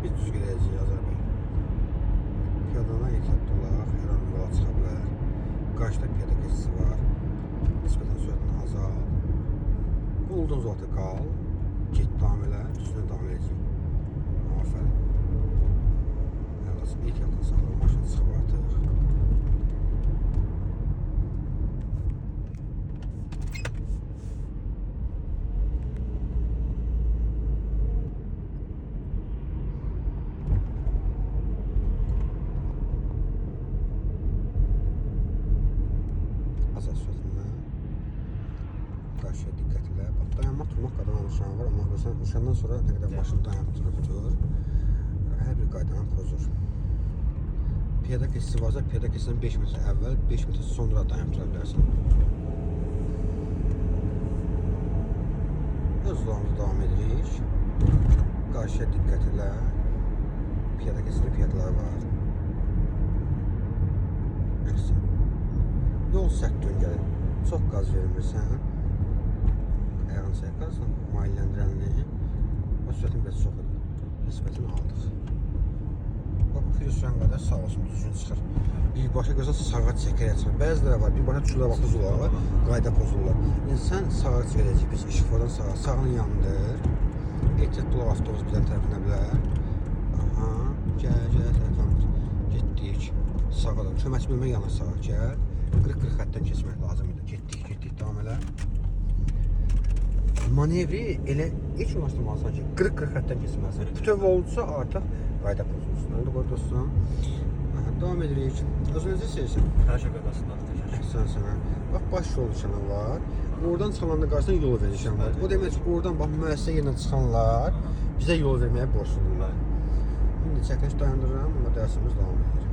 Biz düz gedəcəyik Azər bəy. Piyadadan ehtiyatlı olaq, hər an yola çıxa bilər. Qarşıda piyada keçisi var. Nisbətən sürətini azal. Qulduğun zolda qal. Get davam elə, düzünə davam edəcək. Afərin. Əlası ehtiyatını saxla, maşın çıxıb artıq. Azad sözündən qarşıya diqqət elə. Bax, dayanma durmaq qadan nişanı var, amma görsən, nişandan sonra nə qədər maşını dayandırır, hər bir qaydanı pozur. Piyada keçisi varsa, piyada keçisindən 5 metre əvvəl, 5 metre sonra dayandıra bilərsən. Öz yolumuza davam edirik. Qarşıya diqqət elə. Piyada keçisi piyadalar var. Neyse. Yol sərt döngəli. Çox qaz vermirsən. Ayağını sayıqlarsan, mailləndirənliyi. O sürətin biraz çox edir. Nisbətini aldıq. Bax, bu sürən qədər sağ olsun, düzgün çıxır. Birbaşa görsən, sağa çəkərək çıxır. Bəziləri var, birbaşa düşürlər, vaxtı zulağa, qayda pozulurlar. İnsan sağa verəcək, biz işıqfordan sağa, sağını yandır. Ehtiyatlı olaq, avtobus bizdən tərəfinə bilər. Aha, gəl, tərəfəndir. Getdik, sağa da, köməkçi bölmə yana sağa gəl. 40-40 xətdən keçmək lazım idi. Getdik, davam elə. Manevri elə heç ulaşdırmalısan ki, 40-40 xətdən keçməlisən. Bütöv oldusa artıq qayda pozulsun. Oldu qoy dostum. Davam edirik. Özünüzü istəyirsən? Hər şey qaydasında. Sənə. Bax, baş yol nişanı var. Oradan çıxananda qarşısında yol verişən var. O demək ki, oradan bax, müəssisə yerinə çıxanlar bizə yol verməyə borçludurlar. İndi çəkiliş dayandırıram, amma dərsimiz davam edir.